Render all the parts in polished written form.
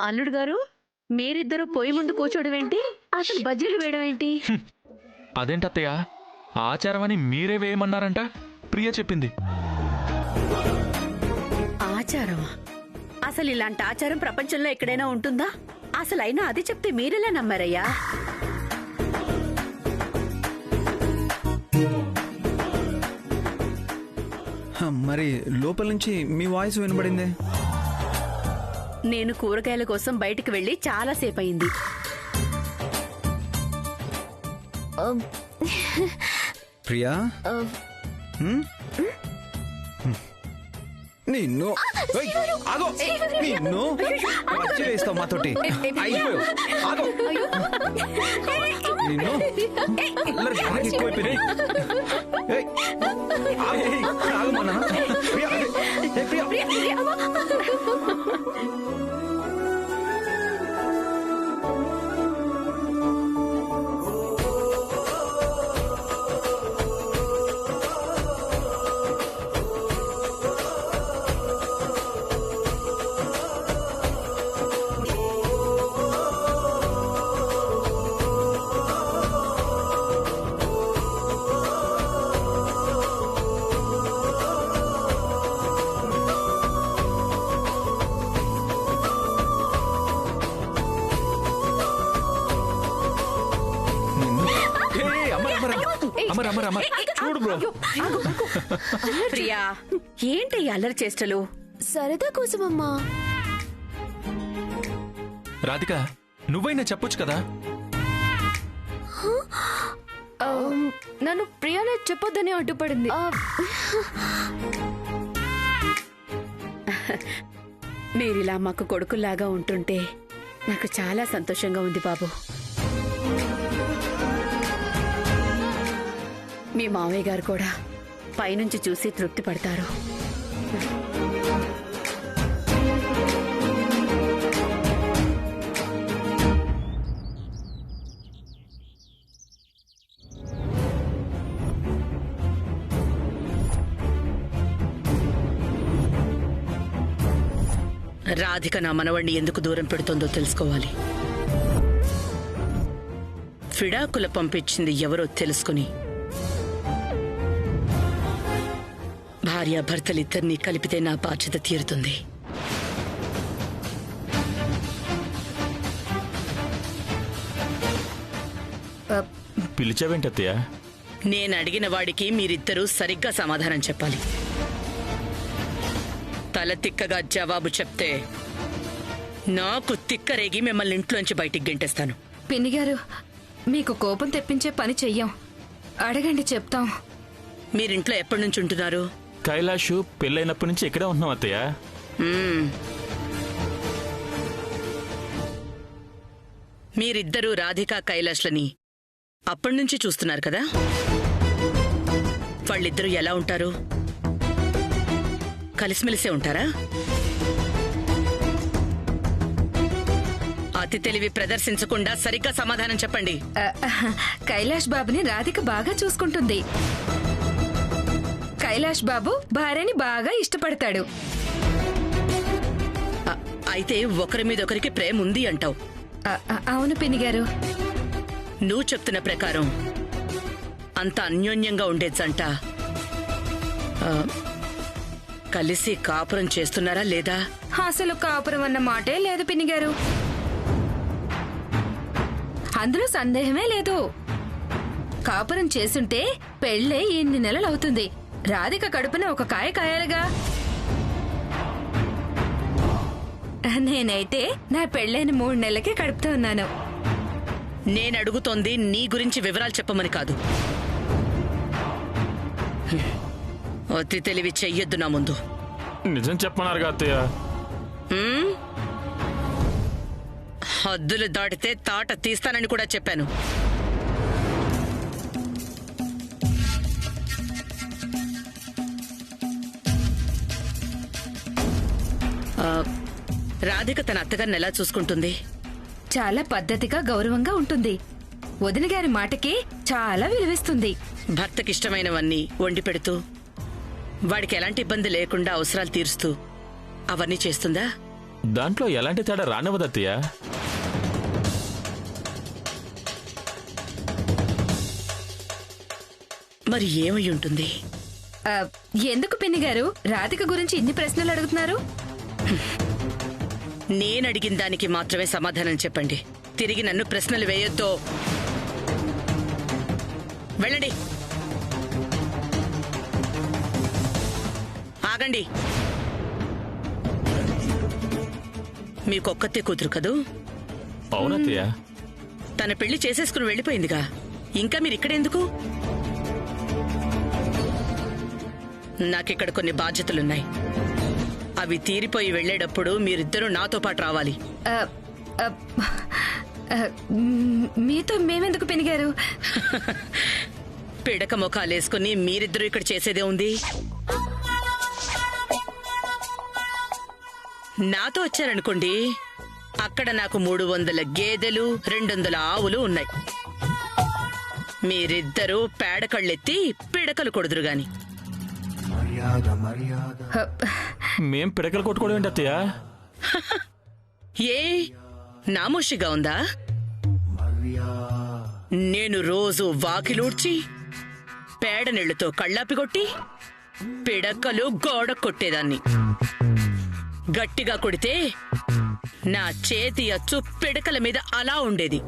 అల్లుడు గారు, మీరిద్దరూ పొయ్యి ముందు కూర్చోవడం ఏంటి? అసలు బజ్జీలు వేయడం ఏంటి? అదేంటత్తయ్య, ఆచారం అని మీరే వేయమన్నారంట. ప్రియ చెప్పింది. ఆచారమా? అసలు ఇలాంటి ఆచారం ప్రపంచంలో ఎక్కడైనా ఉంటుందా? అసలైనా అది చెప్తే మీరెలా నమ్మారయ్యా? మరి లోపల నుంచి మీ వాయిస్ వినబడింది. నేను కూరగాయల కోసం బయటికి వెళ్లి చాలా సేపు అయింది. ప్రియా, నిన్ను ఆగో, నిన్ను వచ్చి వేస్తావు మాతోటి. అయిపోయావు. ఆగో. నిన్ను ఎక్కువైపోయినాయి. ఆగమన్నా. ప్రియా, ప్రియా. చూడు బ్రో. ప్రియా, ఏంటి ఈ అల్లరి చేష్టలు? సరదా కోసమమ్మా. రాధిక, నువ్వైనా చెప్పొచ్చు కదా. నన్ను ప్రియానే చెప్పొద్దని అడ్డుపడింది. మీరిలా మాకు కొడుకుల్లాగా ఉంటుంటే నాకు చాలా సంతోషంగా ఉంది బాబు. మీ మావయ్య గారు కూడా పైనుంచి చూసి తృప్తి పడతారు. రాధిక నా మనవణ్ణి ఎందుకు దూరం పెడుతోందో తెలుసుకోవాలి. ఫిడాకుల పంపించింది ఎవరో తెలుసుకుని భార్యాభర్తలిద్దరినీ కలిపితే నా బాధ్యత తీరుతుంది. పిలిచావేంటత్తయ్య? నేను అడిగిన వాడికి మీరిద్దరూ సరిగ్గా సమాధానం చెప్పాలి. తల తిక్కగా జవాబు చెప్తే నాకు తిక్కరేగి మిమ్మల్ని ఇంట్లోంచి బయటికి గెంటేస్తాను. పిన్నిగారు, మీకు కోపం తెప్పించే పని చెయ్యం. అడగండి, చెప్తాం. మీరింట్లో ఎప్పటి నుంచి ఉంటున్నారు? కైలాషు పెళ్ళైనప్పటి నుంచి ఇక్కడే ఉంటున్నాం అత్తయ్య. మీరిద్దరూ రాధికా కైలాష్లని అప్పటి నుంచి చూస్తున్నారు కదా. వాళ్ళిద్దరూ ఎలా ఉంటారు? కలిసిమెలిసే ఉంటారా? అతి తెలివి ప్రదర్శించకుండా సరిగ్గా సమాధానం చెప్పండి. కైలాష్ బాబుని రాధిక బాగా చూసుకుంటుంది. కైలాష్ బాబు భార్యని బాగా ఇష్టపడతాడు. అయితే ఒకరి మీద ఒకరికి ప్రేమ ఉంది అంటావు? అవును పిన్నిగారు. నువ్వు చెప్తున్న ప్రకారం అంత అన్యోన్యంగా ఉండే జంట కలిసి కాపురం చేస్తున్నారా లేదా? అసలు కాపురం అన్న మాటే లేదు పిన్నిగారు. అందులో సందేహమే లేదు. కాపురం చేసుంటే పెళ్ళే ఎన్ని నెలలవుతుంది. రాధిక కడుపున ఒక కాయ కాయాలిగా. నేనైతే నా పెళ్ళైన 3 నెలలకే కడుపుతూ ఉన్నాను. నేనడుగుతోంది నీ గురించి వివరాలు చెప్పమని కాదు. అతి తెలివి చెయ్యొద్దు నా ముందు. నిజం చెప్పమన్నారుగా అత్తయ్య. హద్దులు దాటితే తాట తీస్తానని కూడా చెప్పాను. రాధిక తన అత్తగారిని ఎలా చూసుకుంటుంది? చాలా పద్ధతిగా గౌరవంగా ఉంటుంది. వదిన గారి మాటకి చాలా విలువిస్తుంది. భర్తకిష్టమైనవన్నీ వండి పెడుతూ వాడికి ఎలాంటి ఇబ్బంది లేకుండా అవసరాలు తీరుస్తూ అవన్నీ చేస్తుందా? దాంట్లో ఎలాంటి తేడా రానివ్వదు అత్తయ్య. మరి ఏమై ఉంటుంది? ఆ, ఎందుకు పిన్ని గారు రాధిక గురించి ఇన్ని ప్రశ్నలు అడుగుతున్నారు? నేనడిగిన దానికి మాత్రమే సమాధానం చెప్పండి. తిరిగి నన్ను ప్రశ్నలు వేయొద్దు. వెళ్ళండి. ఆగండి. మీకొక్కతే కూతురు కదూ? అవునత్తయ్య. తన పెళ్లి చేసేసుకుని వెళ్ళిపోయిందిగా, ఇంకా మీరిక్కడెందుకు? నాకిక్కడ కొన్ని బాధ్యతలున్నాయి. అవి తీరిపోయి వెళ్లేటప్పుడు మీరిద్దరూ నాతో పాటు రావాలి. ఆ, ఆ, ఆ, మీతో మేమెందుకు పిన్ని గారు? పిడక ముఖాలేసుకుని మీరిద్దరూ ఇక్కడ చేసేదే ఉంది. నాతో వచ్చారనుకోండి, అక్కడ నాకు 300 గేదెలు 200 ఆవులు ఉన్నాయి. మీరిద్దరూ పేడకళ్ళెత్తి పిడకలు కొడుదురు గాని. మేం పిడకలు కొట్టుకోవడం ఏంటి అత్తయ్య? ఏ నామోషిగా ఉందా? నేను రోజు వాకిలూడ్చి పేడ నీళ్లతో కళ్ళాపి కొట్టి పిడకలు గోడ కొట్టేదాన్ని. గట్టిగా కొడితే నా చేతి అచ్చు పిడకల మీద అలా ఉండేది.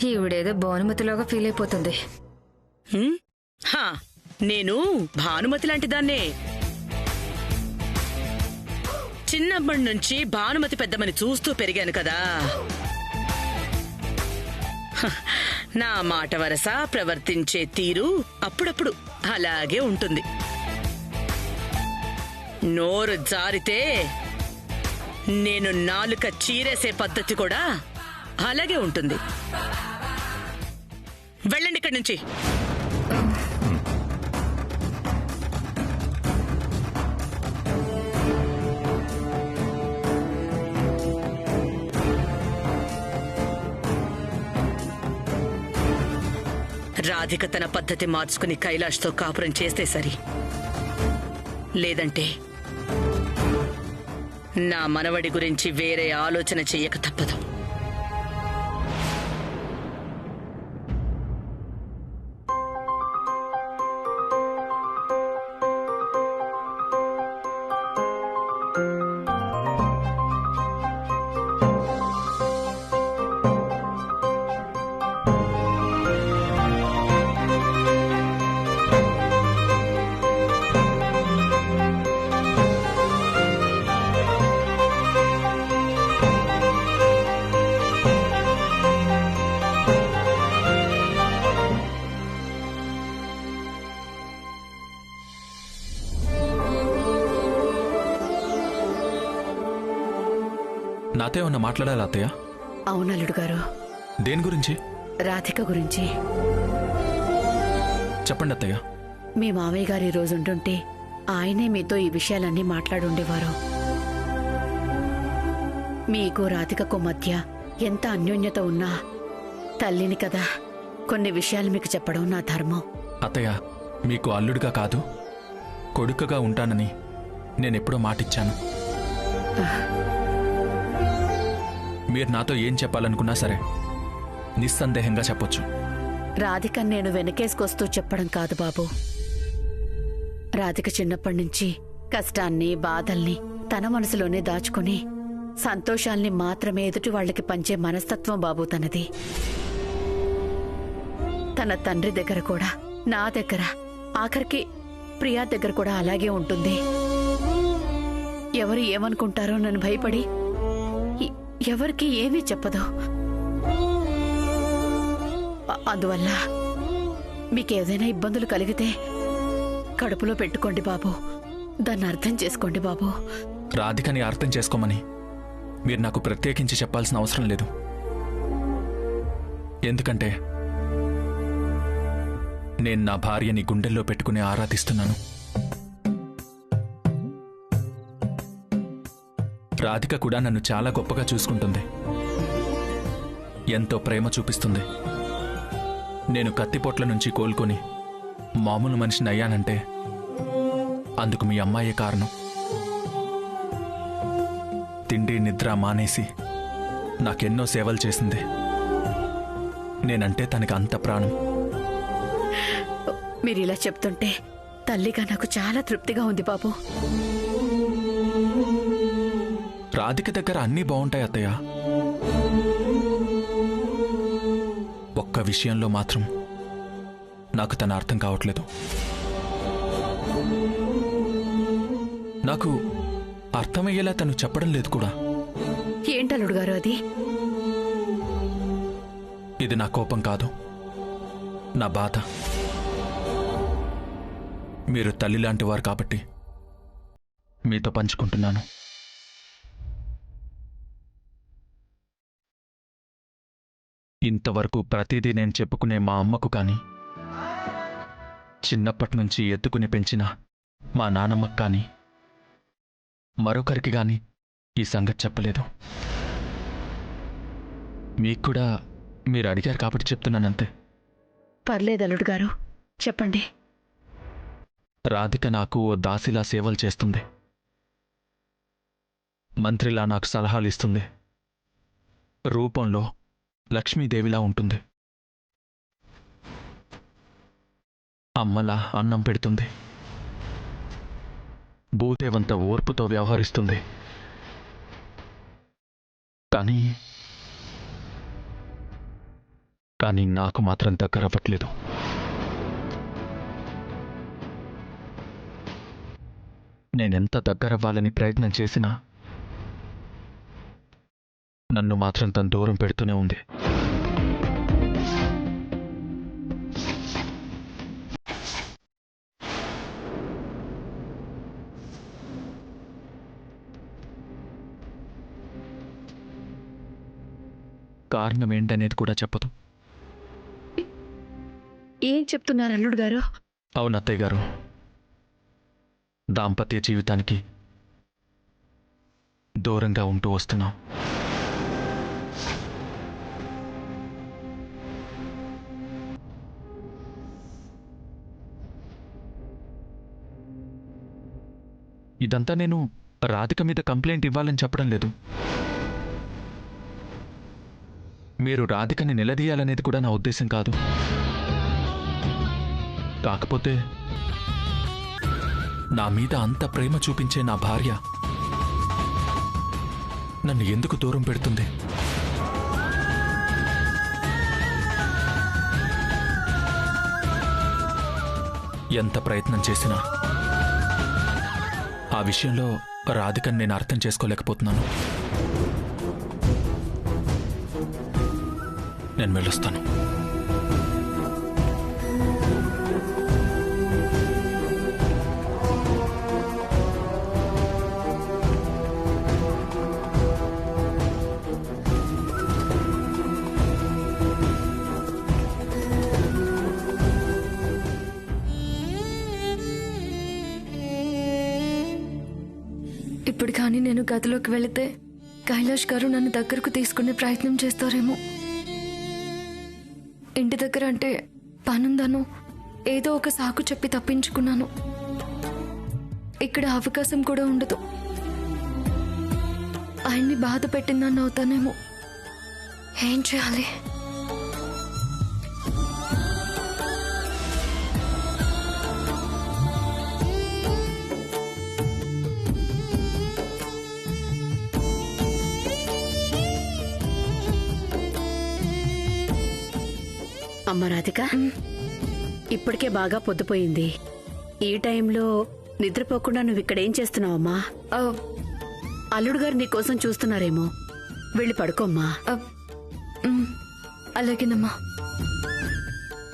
ఈవిడేదో భానుమతిలోగా ఫీల్ అయిపోతుంది. హా, నేను భానుమతి లాంటి దాన్నే. చిన్నప్పటి నుంచి భానుమతి పెద్దమని చూస్తూ పెరిగాను కదా. నా మాట వరస, ప్రవర్తించే తీరు అప్పుడప్పుడు అలాగే ఉంటుంది. నోరు జారితే నేను నాలుక చీరేసే పద్ధతి కూడా అలాగే ఉంటుంది. వెళ్ళండి ఇక్కడి నుంచి. రాధిక తన పద్ధతి మార్చుకుని కైలాష్తో కాపురం చేస్తే సరి. లేదంటే నా మనవడి గురించి వేరే ఆలోచన చెయ్యక తప్పదు. నాతో ఏమన్నా మాట్లాడాలి అత్తయ్య? అవునల్లుడు గారు. దేని గురించి? రాధిక గురించి. చెప్పండి అత్తయ్య. మీ మామయ్య గారు ఈ రోజు ఉంటుంటే ఆయనే మీతో ఈ విషయాలన్నీ మాట్లాడుండేవారు. మీకు రాధికకు మధ్య ఎంత అన్యోన్యత ఉన్నా తల్లిని కదా, కొన్ని విషయాలు మీకు చెప్పడం నా ధర్మం. అత్తయ్య, మీకు అల్లుడిగా కాదు కొడుకుగా ఉంటానని నేనెప్పుడో మాటిచ్చాను. మీరు నాతో ఏం చెప్పాలనుకున్నా సరే నిస్సందేహంగా చెప్పొచ్చు. రాధిక నేను వెనకేసుకొస్తూ చెప్పడం కాదు బాబు. రాధిక చిన్నప్పటి నుంచి కష్టాన్ని, బాధల్ని తన మనసులోనే దాచుకుని సంతోషాల్ని మాత్రమే ఎదుటి వాళ్ళకి పంచే మనస్తత్వం బాబు తనది. తన తండ్రి దగ్గర కూడా, నా దగ్గర, ఆఖరికి ప్రియా దగ్గర కూడా అలాగే ఉంటుంది. ఎవరు ఏమనుకుంటారో నన్ను భయపడి ఎవరికి ఏమీ చెప్పదు. అందువల్ల మీకేదైనా ఇబ్బందులు కలిగితే కడుపులో పెట్టుకోండి బాబు. దాన్ని అర్థం చేసుకోండి బాబు. రాధికని అర్థం చేసుకోమని మీరు నాకు ప్రత్యేకించి చెప్పాల్సిన అవసరం లేదు. ఎందుకంటే నేను నా భార్యని గుండెల్లో పెట్టుకుని ఆరాధిస్తున్నాను. రాధిక కూడా నన్ను చాలా గొప్పగా చూసుకుంటుంది, ఎంతో ప్రేమ చూపిస్తుంది. నేను కత్తిపోట్ల నుంచి కోలుకొని మామూలు మనిషిని అయ్యానంటే అందుకు మీ అమ్మాయే కారణం. తిండి నిద్ర మానేసి నాకెన్నో సేవలు చేసింది. నేనంటే తనకి అంత ప్రాణం. మీరిలా చెప్తుంటే తల్లిగా నాకు చాలా తృప్తిగా ఉంది బాబు. రాధిక దగ్గర అన్నీ బాగుంటాయి అత్తయ్య. ఒక్క విషయంలో మాత్రం నాకు తన అర్థం కావట్లేదు. నాకు అర్థమయ్యేలా తను చెప్పడం లేదు కూడా. ఏంటల్లుడు గారు అది? ఇది నా కోపం కాదు, నా బాధ. మీరు తల్లి లాంటి వారు కాబట్టి మీతో పంచుకుంటున్నాను. ఇంతవరకు ప్రతిదీ నేను చెప్పుకునే మా అమ్మకు కానీ, చిన్నప్పటి నుంచి ఎత్తుకుని పెంచిన మా నానమ్మకు కానీ, మరొకరికి కానీ ఈ సంగతి చెప్పలేదు. మీకు కూడా మీరు అడిగారు కాబట్టి చెప్తున్నానంతే. పర్లేదు అల్లుడు గారు, చెప్పండి. రాధిక నాకు ఓ దాసిలా సేవలు చేస్తుంది. మంత్రిలా నాకు సలహాలు ఇస్తుంది. రూపంలో లక్ష్మీదేవిలా ఉంటుంది. అమ్మలా అన్నం పెడుతుంది. భూదేవంత ఓర్పుతో వ్యవహరిస్తుంది. కానీ నాకు మాత్రం దగ్గరవ్వట్లేదు. నేనెంత దగ్గరవ్వాలని ప్రయత్నం చేసినా నన్ను మాత్రం తన దూరం పెడుతూనే ఉంది. కారణం ఏంటనేది కూడా చెప్పదు. ఏం చెప్తున్నారు అల్లుడు గారు? అవును అత్తయ్య గారు, దాంపత్య జీవితానికి దూరంగా ఉంటూ వస్తున్నాం. ఇదంతా నేను రాధిక మీద కంప్లైంట్ ఇవ్వాలని చెప్పడం లేదు. మీరు రాధికని నిలదీయాలనేది కూడా నా ఉద్దేశం కాదు. కాకపోతే నా మీద అంత ప్రేమ చూపించే నా భార్య నన్ను ఎందుకు దూరం పెడుతుంది? ఎంత ప్రయత్నం చేసినా ఆ విషయంలో రాధికని నేను అర్థం చేసుకోలేకపోతున్నాను. నేను వెళ్ళొస్తాను. ఇప్పుడు కానీ నేను గదిలోకి వెళితే కైలాష్ గారు నన్ను దగ్గరకు తీసుకునే ప్రయత్నం చేస్తారేమో. ఇంటి దగ్గర అంటే పనుందను ఏదో ఒక సాకు చెప్పి తప్పించుకున్నాను. ఇక్కడ అవకాశం కూడా ఉండదు. ఆయన్ని బాధ పెట్టిందని అవుతానేమో. ఏం చేయాలి? అమ్మ రాధిక, ఇప్పటికే బాగా పొద్దుపోయింది. ఈ టైంలో నిద్రపోకుండా నువ్వు ఇక్కడేం చేస్తున్నావమ్మా? అల్లుడు గారు నీకోసం చూస్తున్నారేమో. వెళ్ళి పడుకోమ్మా. అలాగేనమ్మా.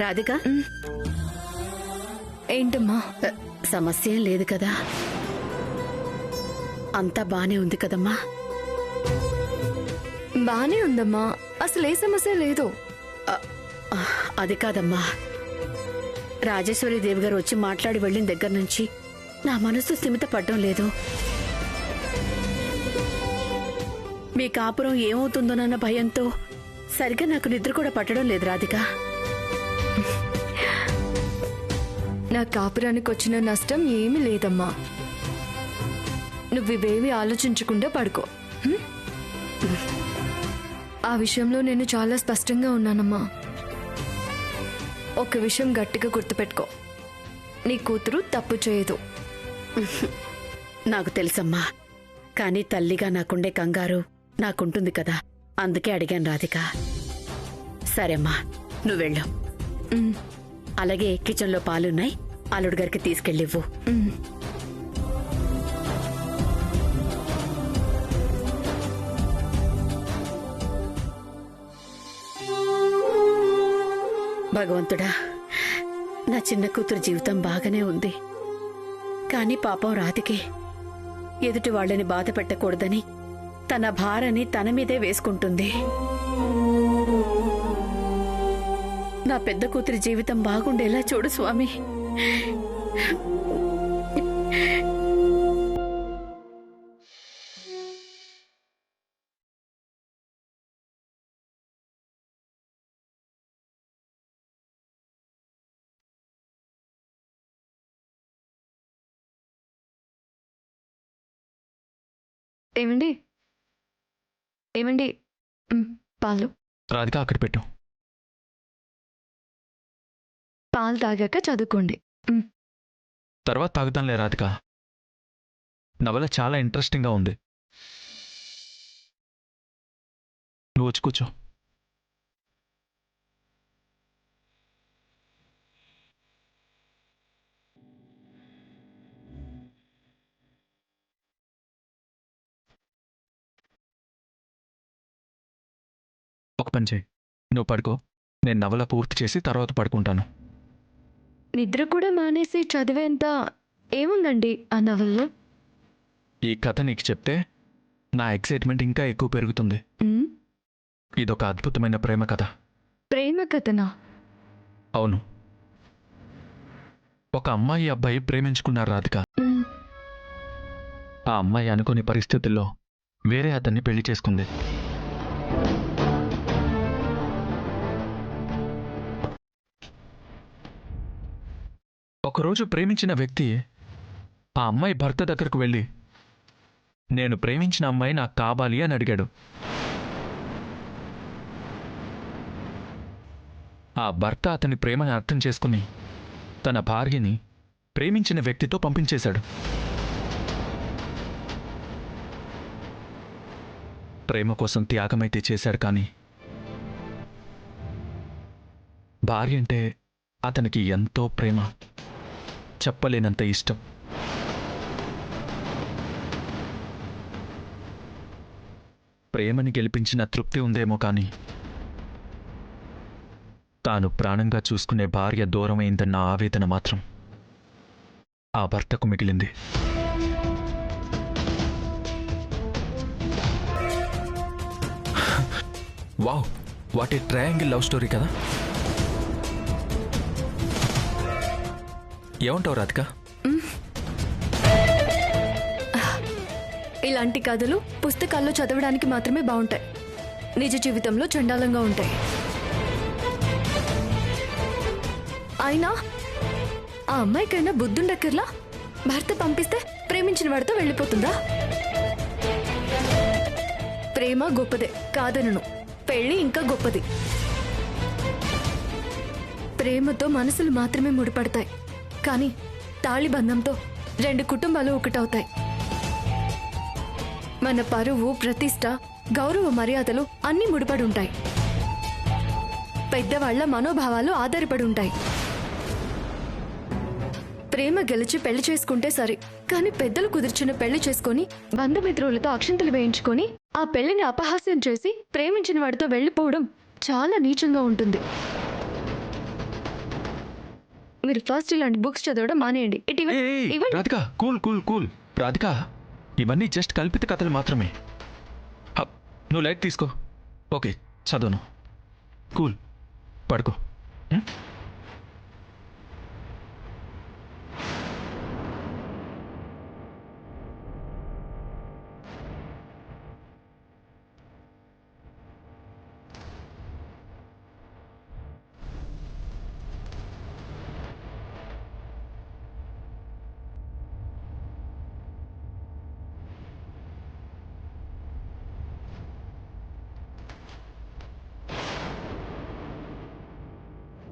రాధిక, ఏంటమ్మా? సమస్య ఏం లేదు కదా? అంతా బానే ఉంది కదమ్మా? బానే ఉందమ్మా, అసలు ఏ సమస్య లేదు. అది కాదమ్మా, రాజేశ్వరి దేవి గారు వచ్చి మాట్లాడి వెళ్ళిన దగ్గర నుంచి నా మనసు స్థిమిత పడ్డం లేదు. మీ కాపురం ఏమవుతుందోనన్న భయంతో సరిగ్గా నాకు నిద్ర కూడా పట్టడం లేదు రాధిక. నా కాపురానికి వచ్చిన నష్టం ఏమీ లేదమ్మా. నువ్వివేమీ ఆలోచించకుండా పడుకో. ఆ విషయంలో నేను చాలా స్పష్టంగా ఉన్నానమ్మా. ఒక విషయం గట్టిగా గుర్తుపెట్టుకో, నీ కూతురు తప్పు చేయదు. నాకు తెలుసమ్మా, కానీ తల్లిగా నాకుండే కంగారు నాకుంటుంది కదా, అందుకే అడిగాను రాధిక. సరేమ్మా, నువ్వు వెళ్ళు. అలాగే కిచెన్లో పాలున్నాయి, అల్లుడు గారికి తీసుకెళ్ళివ్వు. భగవంతుడా, నా చిన్న కూతురు జీవితం బాగానే ఉంది, కానీ పాపం రాధికే ఎదుటి వాళ్ళని బాధ పెట్టకూడదని తన భారాన్ని తన మీదే వేసుకుంటుంది. నా పెద్ద కూతురి జీవితం బాగుండేలా చూడు స్వామి. ఏమండి ఏమండి పాలు రాధిక అక్కడ పెట్టు. పాలు తాగాక చదువుకోండి. తర్వాత తాగుతానులే రాధిక. నవల చాలా ఇంట్రెస్టింగ్గా ఉంది. నువ్వు వచ్చి కూర్చో. ఒక పని చేయి, నువ్వు పడుకో, నేను నవల పూర్తి చేసి తర్వాత పడుకుంటాను. నిద్ర కూడా మానేసి చదివేంత ఏముందండి ఆ నవల్లో? ఈ కథ నీకు చెప్తే నా ఎక్సైట్మెంట్ ఇంకా ఎక్కువ పెరుగుతుంది. ఇదొక అద్భుతమైన ప్రేమ కథ. ప్రేమ కథనా? అవును, ఒక అమ్మాయి అబ్బాయి ప్రేమించుకున్నారు రాధిక. ఆ అమ్మాయి అనుకోని పరిస్థితుల్లో వేరే అతన్ని పెళ్లి చేసుకుంది. ఒకరోజు ప్రేమించిన వ్యక్తి ఆ అమ్మాయి భర్త దగ్గరకు వెళ్ళి, నేను ప్రేమించిన అమ్మాయి నాకు కావాలి అని అడిగాడు. ఆ భర్త అతని ప్రేమని అర్థం చేసుకుని తన భార్యని ప్రేమించిన వ్యక్తితో పంపించేశాడు. ప్రేమ కోసం త్యాగమైతే చేశాడు, కానీ భార్య అంటే అతనికి ఎంతో ప్రేమ, చెప్పలేనంత ఇష్టం. ప్రేమని గెలిపించిన తృప్తి ఉందేమో, కానీ తాను ప్రాణంగా చూసుకునే భార్య దూరమైందన్న ఆవేదన మాత్రం ఆ భర్తకు మిగిలింది. Wow, what a triangle love story కదా. ఏమంటావు రాధిక? ఇలాంటి కథలు పుస్తకాల్లో చదవడానికి మాత్రమే బాగుంటాయి, నిజ జీవితంలో చండాలంగా ఉంటాయి. అయినా ఆ అమ్మాయికైనా బుద్ధుండక్కర్లా? భర్త పంపిస్తే ప్రేమించిన వాడితో వెళ్ళిపోతుందా? ప్రేమ గొప్పదే కాదనను, పెళ్లి ఇంకా గొప్పది. ప్రేమతో మనసులు మాత్రమే ముడిపడతాయి, కానీ తాళిబంధంతో రెండు కుటుంబాలు ఒకటవుతాయి. మన పరువు, ప్రతిష్ట, గౌరవ మర్యాదలు అన్నీ ముడిపడి ఉంటాయి. పెద్దవాళ్ల మనోభావాలు ఆధారపడి ఉంటాయి. ప్రేమ గెలిచి పెళ్లి చేసుకుంటే సరే, కానీ పెద్దలు కుదిర్చిన పెళ్లి చేసుకుని బంధుమిత్రులతో అక్షంతలు వేయించుకొని ఆ పెళ్లిని అపహాస్యం చేసి ప్రేమించిన వాడితో వెళ్లిపోవడం చాలా నీచంగా ఉంటుంది. మీరు ఫస్ట్ ఇలాంటి బుక్స్ చదవడం మానేయండి. Radhika, cool cool cool. Radhika, ఇవన్నీ జస్ట్ కల్పిత కథలు మాత్రమే. నువ్వు లైట్ తీసుకో. ఓకే, చదవను. కూల్, పడుకో.